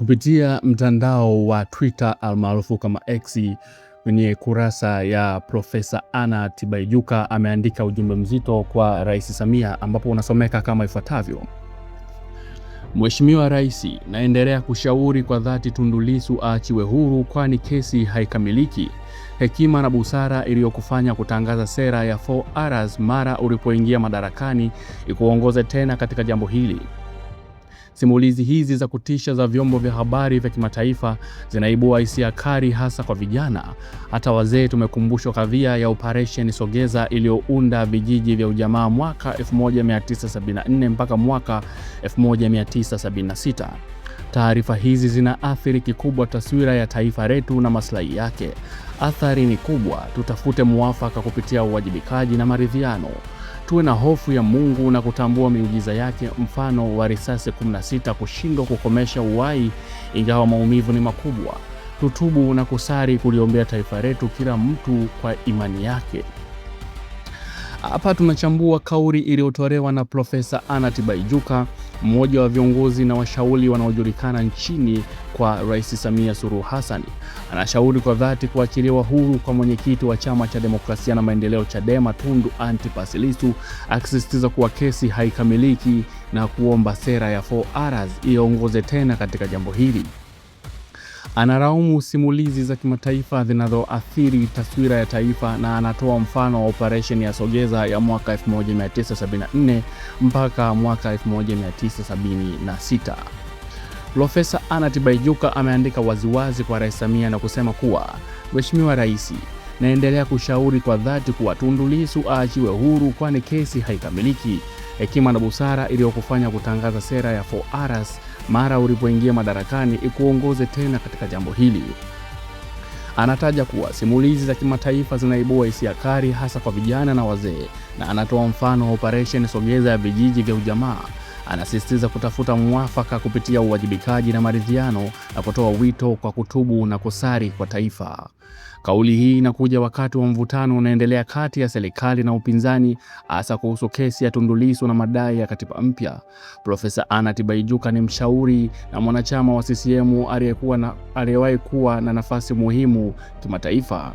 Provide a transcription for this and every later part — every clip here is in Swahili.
Kupitia mtandao wa Twitter almaarufu kama X, kwenye kurasa ya Profesa Anna Tibaijuka ameandika ujumbe mzito kwa Rais Samia ambapo unasomeka kama ifuatavyo: Mheshimiwa Rais, naendelea kushauri kwa dhati Tundu Lissu aachiwe huru kwani kesi haikamiliki. Hekima na busara iliyokufanya kutangaza sera ya 4Rs mara ulipoingia madarakani ikuongoze tena katika jambo hili. Simulizi hizi za kutisha za vyombo vya habari vya kimataifa zinaibua hisia kali hasa kwa vijana. Hata wazee tumekumbushwa kadhia ya Operation Sogeza iliyounda vijiji vya ujamaa mwaka 1974 mpaka mwaka 1976. Taarifa hizi zinaathiri kikubwa taswira ya taifa letu na maslahi yake. Athari ni kubwa, tutafute muafaka kupitia uwajibikaji na maridhiano. Tuwe na hofu ya Mungu na kutambua miujiza yake, mfano wa risasi 16 kushindwa kukomesha uhai ingawa maumivu ni makubwa. Tutubu na kusali kuliombea taifa letu, kila mtu kwa imani yake. Hapa tunachambua kauli iliyotolewa na Profesa Anna Tibaijuka, mmoja wa viongozi na washauri wanaojulikana nchini kwa Rais Samia Suluhu Hassan. Anashauri kwa dhati kuachiliwa huru kwa mwenyekiti wa Chama cha Demokrasia na Maendeleo Chadema Tundu Antipas Lissu, akisisitiza kuwa kesi haikamiliki na kuomba sera ya 4Rs iongoze tena katika jambo hili. Anaraumu simulizi za kimataifa zinazoathiri taswira ya taifa na anatoa mfano wa Operation ya Sogeza ya mwaka 1974 mpaka mwaka 1976. Profesa Anna Tibaijuka ameandika waziwazi kwa Rais Samia na kusema kuwa, Mheshimiwa Rais, naendelea kushauri kwa dhati kuwa Tundu Lissu aachiwe huru kwani kesi haikamiliki. Hekima na busara iliyokufanya kutangaza sera ya 4Rs mara ulipoingia madarakani ikuongoze tena katika jambo hili. Anataja kuwa simulizi za kimataifa zinaibua hisia kali hasa kwa vijana na wazee, na anatoa mfano wa Operation Sogeza ya vijiji vya ujamaa. Anasisitiza kutafuta mwafaka kupitia uwajibikaji na maridhiano na kutoa wito kwa kutubu na kusali kwa taifa. Kauli hii inakuja wakati wa mvutano unaendelea kati ya serikali na upinzani, hasa kuhusu kesi ya Tundu Lissu na madai ya katiba mpya. Profesa Anna Tibaijuka ni mshauri na mwanachama wa CCM aliyewahi kuwa na nafasi muhimu kimataifa.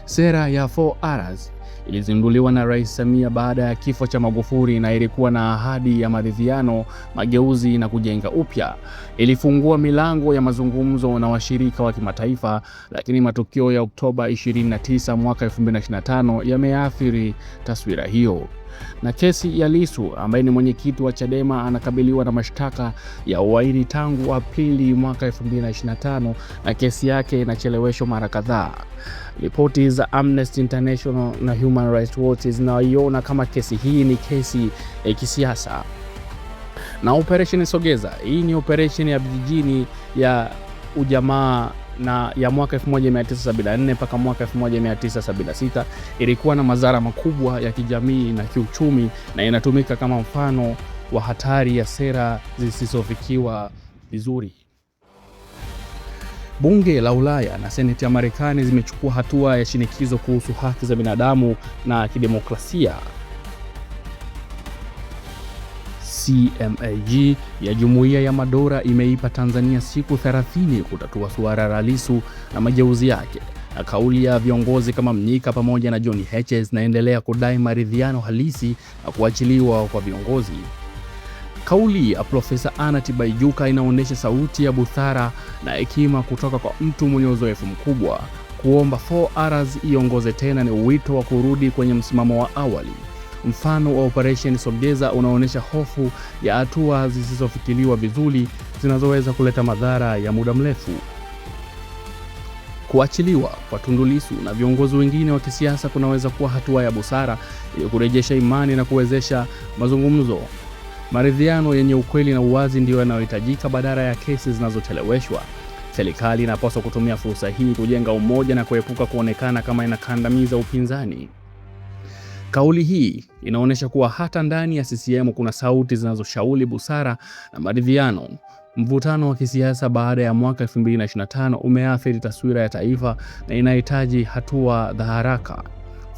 Sera ya 4Rs ilizinduliwa na Rais Samia baada ya kifo cha Magufuli na ilikuwa na ahadi ya maridhiano, mageuzi na kujenga upya. Ilifungua milango ya mazungumzo na washirika wa kimataifa, lakini matukio ya Oktoba 29 mwaka 2025 yameathiri taswira hiyo. Na kesi ya Lissu ambaye ni mwenyekiti wa Chadema anakabiliwa na mashtaka ya uhaini tangu Aprili mwaka 2025 na kesi yake inacheleweshwa mara kadhaa. Ripoti za Amnesty International na Human Rights Watch zinaiona kama kesi hii ni kesi ya kisiasa. Na Operation Sogeza, hii ni operation ya vijijini ya ujamaa na ya mwaka 1974 mpaka mwaka 1976 ilikuwa na madhara makubwa ya kijamii na kiuchumi, na inatumika kama mfano wa hatari ya sera zisizofikiwa vizuri. Bunge la Ulaya na Seneti ya Marekani zimechukua hatua ya shinikizo kuhusu haki za binadamu na kidemokrasia. CMAG ya Jumuiya ya Madola imeipa Tanzania siku 30 kutatua suala la Lissu na mageuzi yake. Na kauli ya viongozi kama Mnyika pamoja na John Heche zinaendelea kudai maridhiano halisi na kuachiliwa kwa viongozi. Kauli ya Profesa Anna Tibaijuka inaonyesha sauti ya busara na hekima kutoka kwa mtu mwenye uzoefu mkubwa. Kuomba 4Rs iongoze tena ni wito wa kurudi kwenye msimamo wa awali. Mfano wa Operation Sogeza unaonyesha hofu ya hatua zisizofikiriwa vizuri zinazoweza kuleta madhara ya muda mrefu. Kuachiliwa kwa Tundu Lissu na viongozi wengine wa kisiasa kunaweza kuwa hatua ya busara ili kurejesha imani na kuwezesha mazungumzo. Maridhiano yenye ukweli na uwazi ndiyo yanayohitajika badala ya kesi zinazocheleweshwa. Serikali inapaswa kutumia fursa hii kujenga umoja na kuepuka kuonekana kama inakandamiza upinzani. Kauli hii inaonyesha kuwa hata ndani ya CCM kuna sauti zinazoshauri busara na maridhiano. Mvutano wa kisiasa baada ya mwaka 2025 umeathiri taswira ya taifa na inahitaji hatua za haraka.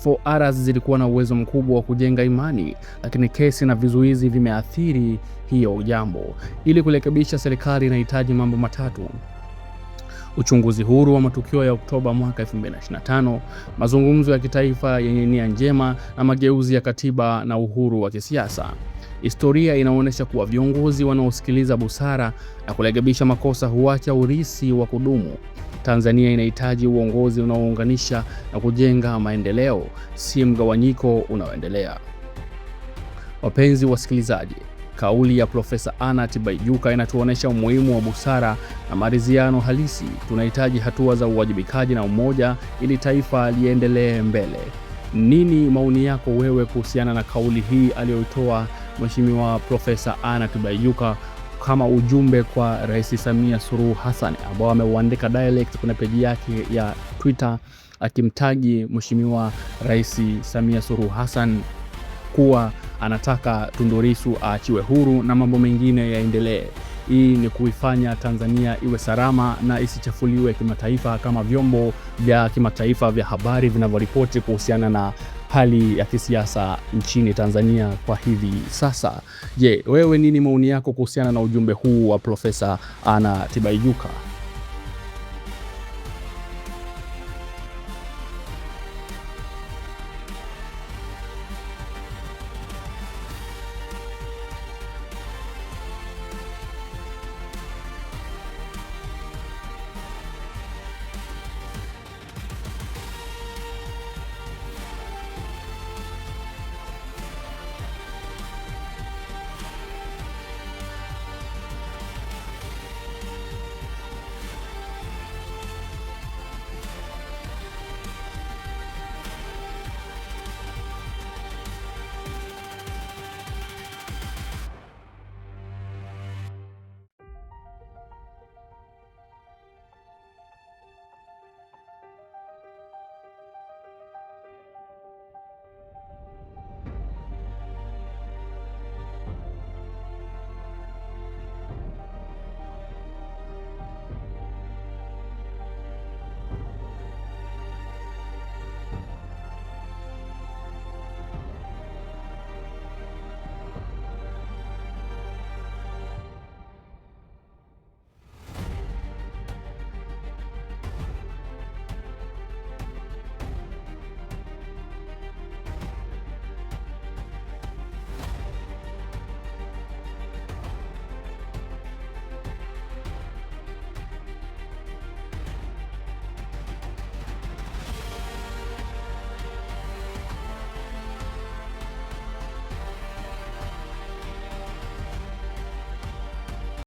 4R zilikuwa na uwezo mkubwa wa kujenga imani, lakini kesi na vizuizi vimeathiri hiyo jambo. Ili kurekebisha, serikali inahitaji mambo matatu: uchunguzi huru wa matukio ya Oktoba mwaka 2025, mazungumzo ya kitaifa yenye nia njema, na mageuzi ya katiba na uhuru wa kisiasa. Historia inaonyesha kuwa viongozi wanaosikiliza busara na kurekebisha makosa huacha urithi wa kudumu. Tanzania inahitaji uongozi unaounganisha na kujenga maendeleo, si mgawanyiko unaoendelea. Wapenzi wasikilizaji, kauli ya Profesa Anna Tibaijuka inatuonesha umuhimu wa busara na maridhiano halisi. Tunahitaji hatua za uwajibikaji na umoja ili taifa liendelee mbele. Nini maoni yako wewe kuhusiana na kauli hii aliyoitoa Mheshimiwa Profesa Anna Tibaijuka kama ujumbe kwa Rais Samia Suluhu Hassan, ambao ameuandika direct kwenye peji yake ya Twitter akimtagi Mheshimiwa Rais Samia Suluhu Hassan kuwa anataka Tundu Lissu aachiwe huru na mambo mengine yaendelee. Hii ni kuifanya Tanzania iwe salama na isichafuliwe kimataifa kama vyombo vya kimataifa vya habari vinavyoripoti kuhusiana na hali ya kisiasa nchini Tanzania kwa hivi sasa. Je, wewe nini maoni yako kuhusiana na ujumbe huu wa Profesa Anna Tibaijuka?